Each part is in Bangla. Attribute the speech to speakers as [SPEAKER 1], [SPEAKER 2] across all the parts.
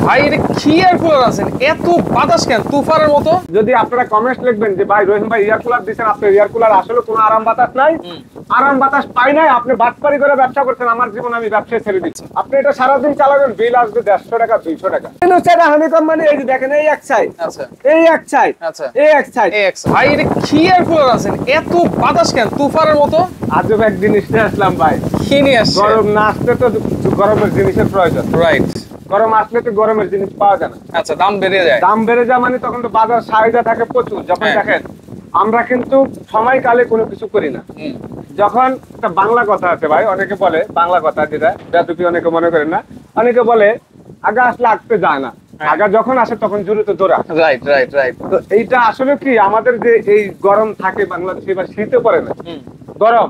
[SPEAKER 1] ভাই এটা কি এয়ার কুলার আছেন, এত বাতাস কেন তুফানের মতো?
[SPEAKER 2] যদি আপনারা কমেন্ট লিখবেন যে ভাই রহিম ভাই এয়ার কুলার দিচ্ছেন, আপনার এয়ার কুলার আসলে কোনো আরাম বাতাস নাই, আরাম বাতাস পাই নাই, আপনি বাটপারি করে ব্যবসা করছেন, আমার জীবন আমি ব্যবসায় ছেড়ে দিচ্ছি। আপনি এটা সারাদিন চালাবেন, বিল আসবে 150 টাকা 200 টাকা। হানিকম মানে এই যে দেখেন, এই এক সাইড,
[SPEAKER 1] আচ্ছা
[SPEAKER 2] এই এক সাইড,
[SPEAKER 1] আচ্ছা
[SPEAKER 2] এই এক সাইড।
[SPEAKER 1] ভাই এটা কি এয়ার কুলার আছেন, এত বাতাস কেন তুফানের মতো?
[SPEAKER 2] আজব এক জিনিস নিয়ে আসলাম ভাই।
[SPEAKER 1] কি নিয়ে আসছে?
[SPEAKER 2] গরম না আসলে তো গরমের জিনিসের প্রয়োজন,
[SPEAKER 1] রাইট।
[SPEAKER 2] গরম আসলে তো গরমের জিনিস পাওয়া যায় না।
[SPEAKER 1] আচ্ছা, দাম বেড়ে যায়।
[SPEAKER 2] দাম বেড়ে যায় মানে তখন তো বাজার চাহিদা থাকে প্রচুর। যখন দেখেন আমরা কিন্তু সময়কালে কোনো কিছু করি না। যখন একটা বাংলা কথা আছে ভাই, অনেকে বলে বাংলা কথা, যেটা বেদবি অনেকে মনে করেন না, অনেকে বলে আগা আসলে আগতে যায় না, আগা যখন আসে তখন জোরে দৌড়া।
[SPEAKER 1] Right right right.
[SPEAKER 2] তো এইটা আসলে কি আমাদের যে এই গরম থাকে বাংলাদেশে, এবার শীতে পড়ে না, গরম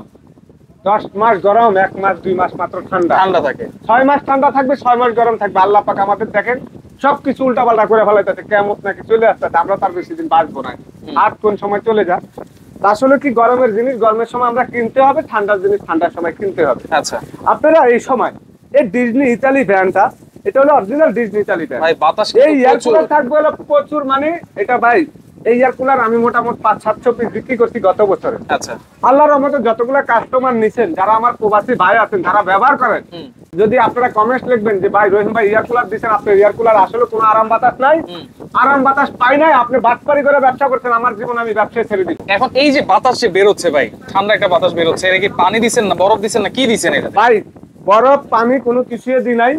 [SPEAKER 2] 10 মাস গরম, 1 মাস 2 মাস মাত্র ঠান্ডা
[SPEAKER 1] থাকে,
[SPEAKER 2] 6 মাস ঠান্ডা থাকবে, 6 মাস গরম থাকবে। আল্লাহ পাক আমাদের দেখেন সবকিছু উল্টাপাল্টা করে ফেলাইতেছে, কিয়ামত নাকি চলে আসতেছে, আমরা তার বেশি দিন বাঁচবো না, আর কোন সময় চলে যায়। আসলে কি গরমের জিনিস গরমের সময় আমরা কিনতে হবে, ঠান্ডার জিনিস ঠান্ডার সময় কিনতে হবে।
[SPEAKER 1] আচ্ছা,
[SPEAKER 2] আপনারা এই সময় এই ডিজনি ইতালি ব্র্যান্ডটা, এটা হলো অরিজিনাল ডিজনি ইতালি ব্র্যান্ড
[SPEAKER 1] ভাই বাতাস
[SPEAKER 2] এই এয়ার কুলার থাকবে হলো প্রচুর, মানে এটা ভাই এই এয়ার কুলার আমি মোটামুটি 500-700 পিস বিক্রি করছি গত বছরে।
[SPEAKER 1] আচ্ছা,
[SPEAKER 2] আল্লাহর রহমতে যতগুলো কাস্টমার নিছেন, যারা আমার প্রবাসী ভাই আছেন, যারা ব্যবহার করেন, যদি আপনারা কমেন্ট লিখবেন যে ভাই রহিম ভাই এয়ার কুলার দিচ্ছেন, আপনার এয়ার কুলার আসলে কোনো আরাম বাতাস নাই, আরাম বাতাস পাই নাই, আপনি বাটপারি করে ব্যবসা করছেন, আমার জীবন আমি ব্যবসায় ছেড়ে দিচ্ছি।
[SPEAKER 1] এখন এই যে বাতাস যে বেরোচ্ছে ভাই, ঠান্ডা একটা বাতাস বেরোচ্ছে, এটা কি পানি দিচ্ছেন না বরফ দিচ্ছেন না কি দিচ্ছেন এটা?
[SPEAKER 2] ভাই বরফ পানি কোনো কিছুই দি নাই।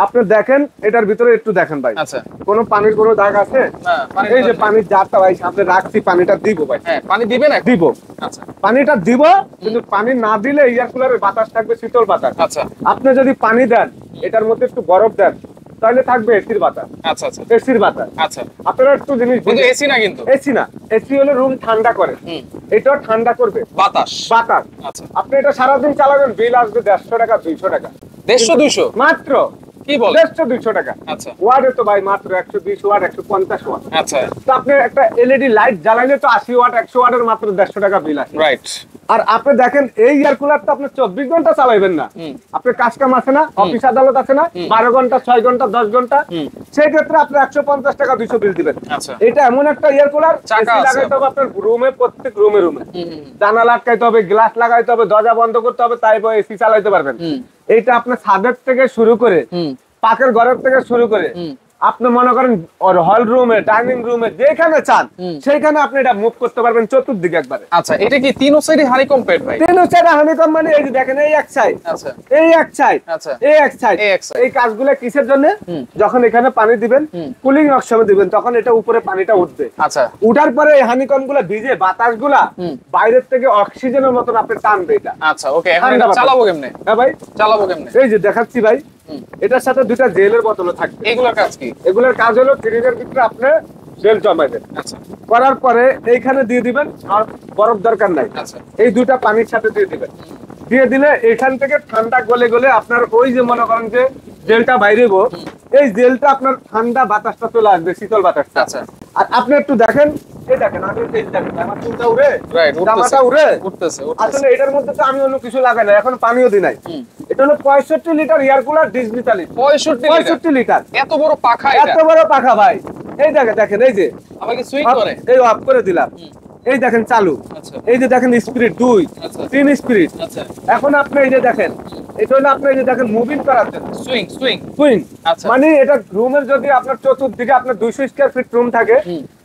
[SPEAKER 2] আপনি দেখেন এটার ভিতরে একটু দেখেন ভাই,
[SPEAKER 1] আচ্ছা,
[SPEAKER 2] কোনো পানির কোনো দাগ আছে? এই যে পানির জারটা ভাই সামনে রাখছি, পানিটা দিব ভাই।
[SPEAKER 1] হ্যাঁ, পানি দিবেন?
[SPEAKER 2] দিব।
[SPEAKER 1] আচ্ছা,
[SPEAKER 2] পানিটা দিব, কিন্তু পানি না দিলে এয়ার কুলারের বাতাস থাকবে শীতল বাতাস।
[SPEAKER 1] আচ্ছা,
[SPEAKER 2] আপনি যদি পানি দেন, এটার মধ্যে একটু বরফ দেন, তাহলে থাকবে এসির বাতাস।
[SPEAKER 1] আচ্ছা, আচ্ছা,
[SPEAKER 2] এসির বাতাস।
[SPEAKER 1] আচ্ছা,
[SPEAKER 2] আপনারা একটু জিনিস,
[SPEAKER 1] কিন্তু এসি না, কিন্তু
[SPEAKER 2] এসি না, এসি হলো রুম ঠান্ডা করে, এটাও ঠান্ডা করবে
[SPEAKER 1] বাতাস।
[SPEAKER 2] বাতাস।
[SPEAKER 1] আচ্ছা,
[SPEAKER 2] আপনি এটা সারাদিন চালাবেন, বিল আসবে 150 টাকা 200 টাকা।
[SPEAKER 1] 150-200
[SPEAKER 2] মাত্র
[SPEAKER 1] কি বল?
[SPEAKER 2] 150-200 টাকা।
[SPEAKER 1] আচ্ছা,
[SPEAKER 2] ওয়াটে তো ভাই মাত্র 120 ওয়াট 150 ওয়াট।
[SPEAKER 1] আচ্ছা,
[SPEAKER 2] তো আপনি একটা এলইডি লাইট জ্বালাইলে তো 80 ওয়াট 100 ওয়াটের মাত্র 150 টাকা বিল আসে।
[SPEAKER 1] রাইট।
[SPEAKER 2] আর আপনি দেখেন এই এয়ার কুলার তো আপনি 24 ঘন্টা চালাইবেন না, আপনার কাজ কাম আছে না, অফিস আদালত আছে না, 12 ঘন্টা 6 ঘন্টা 10 ঘন্টা, সেই ক্ষেত্রে আপনি 150 টাকা 200 বিল দিবেন।
[SPEAKER 1] আচ্ছা,
[SPEAKER 2] এটা এমন একটা এয়ার কুলার, এসি লাগাইতে হবে আপনার রুমে, প্রত্যেক রুমে জানালা লাগাইতে হবে, গ্লাস লাগাইতে হবে, দরজা বন্ধ করতে হবে, তারপর এসি চালাইতে পারবেন। এইটা আপনার ছাদের থেকে শুরু করে, পাকের ঘরের থেকে শুরু করে, আপনি মনে করেন হল রুমে, ডাইনিং রুমে, যেখানে চান সেইখানে আপনি এটা মুভ করতে পারবেন চতুর্দিকে একবারে।
[SPEAKER 1] আচ্ছা, এটা কি তিন সাইডে হানিকম প্যাড ভাই?
[SPEAKER 2] তিন সাইডে হানিকম মানে এই যে দেখেন, এই এক সাইড,
[SPEAKER 1] আচ্ছা,
[SPEAKER 2] এই এক সাইড,
[SPEAKER 1] আচ্ছা,
[SPEAKER 2] এই এক সাইড। এই কাজগুলো কিসের জন্য? যখন এখানে পানি দিবেন, কুলিং অপশনে দিবেন, তখন এটা উপরে পানিটা উঠবে।
[SPEAKER 1] আচ্ছা,
[SPEAKER 2] উঠার পরে এই হানিকম গুলা ভিজে বাতাসগুলা বাইরের থেকে অক্সিজেনের মতন আপনি টানবে এটা।
[SPEAKER 1] আচ্ছা, ওকে। এখন এটা চালাবো কেমনে?
[SPEAKER 2] হ্যাঁ ভাই, চালাবো
[SPEAKER 1] কেমনে?
[SPEAKER 2] এই যে দেখাচ্ছি ভাই, এটার সাথে দুইটা জেলের বোতলও থাকবে।
[SPEAKER 1] এগুলোর কাজ কি?
[SPEAKER 2] এগুলোর কাজ হলো ফ্রিজের ভিতরে আপনি জেল জমাইবেন।
[SPEAKER 1] আচ্ছা,
[SPEAKER 2] করার পরে এইখানে দিয়ে দিবেন, আর বরফ দরকার নাই।
[SPEAKER 1] আচ্ছা,
[SPEAKER 2] এই দুইটা পানির সাথে দিয়ে দিবেন, দিয়ে দিলে এখান থেকে ঠান্ডা গলে গলে আপনার ওই যে মনে করেন যে জেলটা বাইরেব, এই জেলটা আপনার ঠান্ডা বাতাসটা চলে আসবে, শীতল বাতাসটা।
[SPEAKER 1] আচ্ছা,
[SPEAKER 2] আর আপনি একটু দেখেন, এই দেখেন আপনি এই দেখেন আমার চুলটা উড়ে,
[SPEAKER 1] রাইট,
[SPEAKER 2] জামাটা উড়ে
[SPEAKER 1] উঠতেছে।
[SPEAKER 2] আসলে এটার মধ্যে তো আমি অন্য কিছু লাগাই না, এখন পানিও দিই নাই। এটা হলো 65 litre air cooler Disney Italy. 65 litre,
[SPEAKER 1] এত বড় পাখা,
[SPEAKER 2] এত বড় পাখা ভাই। এই দেখেন, এই যে
[SPEAKER 1] আমাকে সুইং করে,
[SPEAKER 2] এই অফ করে দিলাম, এই দেখেন চালু।
[SPEAKER 1] আচ্ছা,
[SPEAKER 2] এই যে দেখেন স্পিড 2 3 স্পিড।
[SPEAKER 1] আচ্ছা,
[SPEAKER 2] এখন আপনি এই যে দেখেন, এটা হলো আপনি এই যে দেখেন মুভিং করার জন্য
[SPEAKER 1] সুইং সুইং
[SPEAKER 2] সুইং।
[SPEAKER 1] আচ্ছা,
[SPEAKER 2] মানে এটা রুমের যদি আপনার চতুর্দিকে আপনার 200 স্কয়ার ফিট রুম থাকে,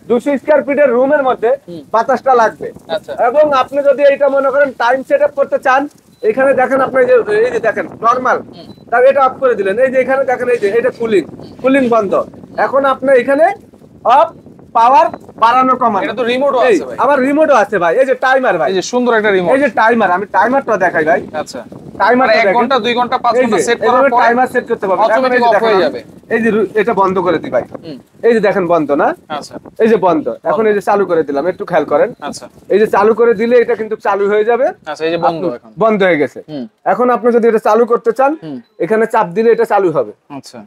[SPEAKER 2] 200 স্কয়ার ফিটের রুমের মধ্যে বাতাসটা লাগবে।
[SPEAKER 1] আচ্ছা,
[SPEAKER 2] এবং আপনি যদি এইটা মনে করেন টাইম সেটআপ করতে চান, এখানে দেখেন আপনি এই যে দেখেন নরমাল, তার এটা অফ করে দিলেন, এই যে এখানে দেখেন, এই যে এটা কুলিং বন্ধ। এখন আপনি এখানে অফ পাওয়ার বাড়ানো কমানো,
[SPEAKER 1] এটা তো রিমোটও আছে ভাই।
[SPEAKER 2] আবার রিমোটও আছে ভাই, এই যে টাইমার ভাই,
[SPEAKER 1] এই যে সুন্দর একটা রিমোট,
[SPEAKER 2] এই যে টাইমার, আমি টাইমারটা দেখাই ভাই।
[SPEAKER 1] আচ্ছা,
[SPEAKER 2] টাইমার
[SPEAKER 1] 1 ঘন্টা 2 ঘন্টা 5 ঘন্টা সেট করার পরে
[SPEAKER 2] টাইমার সেট করতে পারবেন,
[SPEAKER 1] অটোমেটিক অফ হয়ে যাবে।
[SPEAKER 2] এই যে এটা বন্ধ করে দিই ভাই, এই যে দেখেন বন্ধ না,
[SPEAKER 1] আচ্ছা,
[SPEAKER 2] এই যে বন্ধ। এখন এই যে চালু করে দিলাম, একটু খেয়াল করেন।
[SPEAKER 1] আচ্ছা,
[SPEAKER 2] এই যে চালু করে দিলে এটা কিন্তু চালু হয়ে যাবে।
[SPEAKER 1] আচ্ছা, এই যে বন্ধ, এখন
[SPEAKER 2] বন্ধ হয়ে গেছে। এখন আপনি যদি এটা চালু করতে চান, এখানে চাপ দিলে এটা চালু হবে।
[SPEAKER 1] আচ্ছা,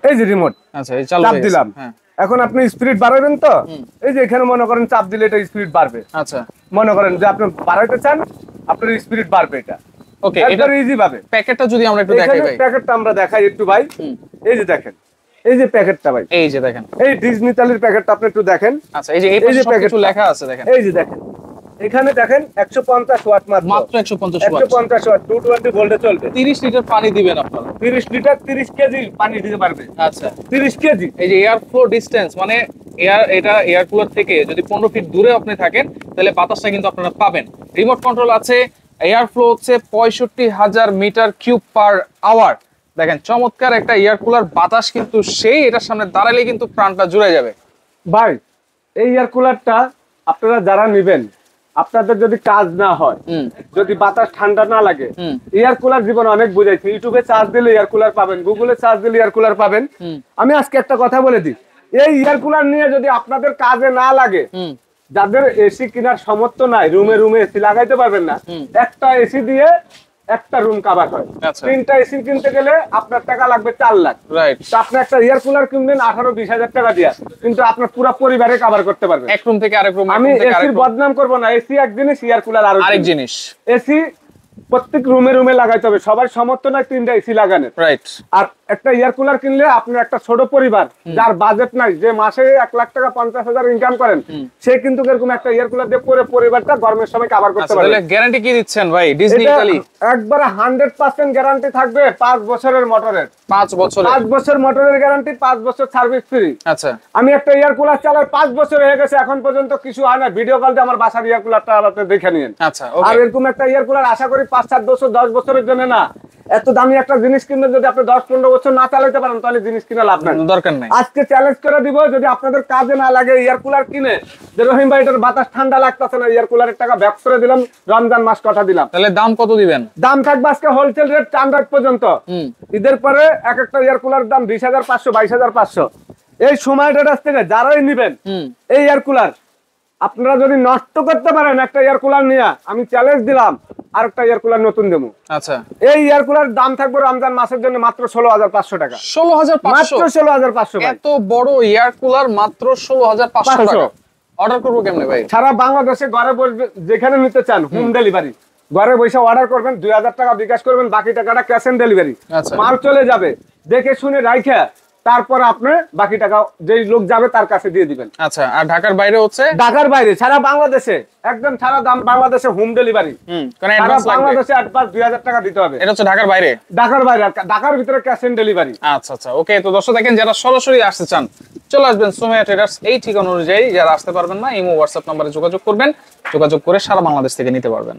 [SPEAKER 2] এই যে রিমোট,
[SPEAKER 1] আচ্ছা, এই চালু
[SPEAKER 2] চাপ দিলাম।
[SPEAKER 1] হ্যাঁ,
[SPEAKER 2] এখন আপনি স্পিড বাড়াবেন তো, এই যে এখানে মনে করেন চাপ দিলে এটা স্পিড বাড়বে।
[SPEAKER 1] আচ্ছা,
[SPEAKER 2] মনে করেন যে আপনি বাড়াইতে চান, আপনার স্পিড বাড়বে। এটা
[SPEAKER 1] ওকে,
[SPEAKER 2] এটা ইজি ভাবে।
[SPEAKER 1] প্যাকেটটা যদি আমরা একটু দেখাই ভাই,
[SPEAKER 2] প্যাকেটটা আমরা দেখাই একটু ভাই। এই যে দেখেন, এই যে প্যাকেটটা ভাই,
[SPEAKER 1] এই যে দেখেন,
[SPEAKER 2] এই ডিজনি তালির প্যাকেটটা আপনি একটু দেখেন।
[SPEAKER 1] আচ্ছা, এই যে এই পাশে সবকিছু লেখা আছে দেখেন,
[SPEAKER 2] এই যে দেখেন, এখানে দেখেন 150 ওয়াট মাত্র
[SPEAKER 1] 150 ওয়াট,
[SPEAKER 2] 150 ওয়াট 220 ভোল্টে চলবে।
[SPEAKER 1] 30 লিটার পানি দিবেন আপনারা,
[SPEAKER 2] 30 লিটার 30 কেজি পানি দিতে পারবে।
[SPEAKER 1] আচ্ছা
[SPEAKER 2] 30 কেজি।
[SPEAKER 1] এই যে এয়ার ফ্লো ডিসটেন্স মানে এয়ার কুলার থেকে যদি 15 ফিট দূরে আপনি থাকেন তাহলে বাতাসটা কিন্তু আপনারা পাবেন। রিমোট কন্ট্রোল আছে, এয়ার ফ্লো হচ্ছে 65,000 মিটার কিউব পার আওয়ার। দেখেন চমৎকার একটা এয়ার কুলার, বাতাস কিন্তু সেই এটার সামনে দাঁড়ালে কিন্তু প্রাণটা জুড়ে যাবে।
[SPEAKER 2] ভাই এই এয়ার কুলারটা আপনারা যারা নেবেন, আপনাদের যদি কাজ না হয়, যদি বাতাস ঠান্ডা না লাগে, এয়ার কুলার জীবন অনেক বুঝাইছি। ইউটিউবে চার্জ দিলে এয়ার কুলার পাবেন, গুগলে চার্জ দিলে এয়ার কুলার পাবেন। আমি আজকে একটা কথা বলে দিই, এই এয়ার কুলার নিয়ে যদি আপনাদের কাজে না লাগে, যাদের এসি কেনার সামর্থ্য নাই, রুমে রুমে এসি লাগাইতে পারবেন না, একটা এসি দিয়ে একটা রুম কভার হয়।
[SPEAKER 1] আচ্ছা।
[SPEAKER 2] 3টা এসি কিনতে গেলে আপনার টাকা লাগবে 4 লাখ।
[SPEAKER 1] রাইট।
[SPEAKER 2] তো আপনি একটা এয়ার কুলার কিনবেন 18-20 হাজার টাকা দিয়ে, কিন্তু আপনার পুরো পরিবারে কভার করতে পারবেন।
[SPEAKER 1] এক রুম থেকে আরেক রুম,
[SPEAKER 2] আমি এসির বদনাম করব না, এসি এক জিনিস, এয়ার কুলার
[SPEAKER 1] আরেক জিনিস।
[SPEAKER 2] এসি প্রত্যেক রুমে রুমে লাগাইতে হবে, সবার সামর্থ্য নাই 3টা এসি লাগানোর।
[SPEAKER 1] রাইট।
[SPEAKER 2] আর একটা এয়ার কুলার কিনলে আপনার একটা ছোট পরিবার যার বাজেট নাই, যে মাসে 1 লাখ টাকা 50,000 ইনকাম করেন, সে কিন্তু এরকম একটা এয়ার কুলার দিয়ে পুরো পরিবারটা গরমের সময় কভার করতে পারবে।
[SPEAKER 1] তাহলে গ্যারান্টি কি দিচ্ছেন ভাই ডিজনি ইতালি?
[SPEAKER 2] একবারে 100% গ্যারান্টি থাকবে, 5 বছরের মোটরের।
[SPEAKER 1] 5 বছরের?
[SPEAKER 2] 5 বছর মোটরের গ্যারান্টি, 5 বছর সার্ভিস ফ্রি।
[SPEAKER 1] আচ্ছা।
[SPEAKER 2] আমি একটা এয়ার কুলার চালাই 5 বছর হয়ে গেছে, এখন পর্যন্ত কিছু হয় না। ভিডিও কল দিয়ে আমার বাসার এয়ার কুলারটা আপনি দেখে নিন।
[SPEAKER 1] আচ্ছা,
[SPEAKER 2] আর এরকম একটা এয়ার কুলার আশা করি 5-7 বছর 10 বছরের জন্য না। এত দামি একটা জিনিস কিনলে যদি আপনি 10-15 বছর না চালাতে পারেন, তাহলে জিনিস কিনে লাভ নাই,
[SPEAKER 1] দরকার নাই।
[SPEAKER 2] আজকে চ্যালেঞ্জ করে দিব, যদি আপনাদের কাজে না লাগে এয়ার কুলার কিনে, যে রহিম ভাই এটার বাতাস ঠান্ডা লাগতেছে না, এয়ার কুলারের টাকা ব্যাক করে দিলাম, রমজান মাস কথা দিলাম।
[SPEAKER 1] তাহলে দাম কত দিবেন?
[SPEAKER 2] দাম থাকবে আজকে হোলসেল রেট 4 রাত পর্যন্ত। ঈদের পরে এক একটা এয়ার কুলার দাম 20,500 22,500। এই সময়টার কাছ থেকে যারাই নিবেন এই এয়ার কুলার, আপনারা যদি নষ্ট করতে পারেন একটা এয়ার কুলার নিয়ে, আমি চ্যালেঞ্জ দিলাম আরেকটা এয়ার কুলার নতুন দেবো।
[SPEAKER 1] আচ্ছা।
[SPEAKER 2] এই এয়ার কুলার দাম থাকবে রমজান মাসের জন্য মাত্র 16,500 টাকা।
[SPEAKER 1] 16,500?
[SPEAKER 2] মাত্র 16,500।
[SPEAKER 1] এত বড় এয়ার কুলার মাত্র 16,500 টাকা। অর্ডার করবো কেমনে ভাই?
[SPEAKER 2] সারা বাংলাদেশে ঘরে বসবে, যেখানে নিতে চান হোম ডেলিভারি, ঘরে বসে অর্ডার করবেন, 2,000 টাকা বিকাশ করবেন, বাকি টাকাটা ক্যাশ অন ডেলিভারি। মাল চলে যাবে, দেখে শুনে রাইখা তারপর আপনি বাকি টাকা যেই লোক যাবে তার কাছে দিয়ে দিবেন।
[SPEAKER 1] আচ্ছা। আর ঢাকার বাইরে হচ্ছে? ঢাকার
[SPEAKER 2] বাইরে সারা বাংলাদেশে, একদম সারা বাংলাদেশে হোম ডেলিভারি। সারা বাংলাদেশে অ্যাডভান্স 2,000 টাকা দিতে হবে।
[SPEAKER 1] এটা হচ্ছে ঢাকার বাইরে? ঢাকার বাইরে, আর ঢাকার ভিতরে ক্যাশ অন ডেলিভারি। আচ্ছা আচ্ছা, ওকে। তো দর্শক দেখেন, যারা সরাসরি আসতে চান চলে আসবেন সুমাইয়া ট্রেডার্স এই ঠিকানা অনুযায়ী। যারা আসতে পারবেন না, ইমো হোয়াটসঅ্যাপ নম্বরে যোগাযোগ করবেন, যোগাযোগ করে সারা বাংলাদেশ থেকে নিতে পারবেন।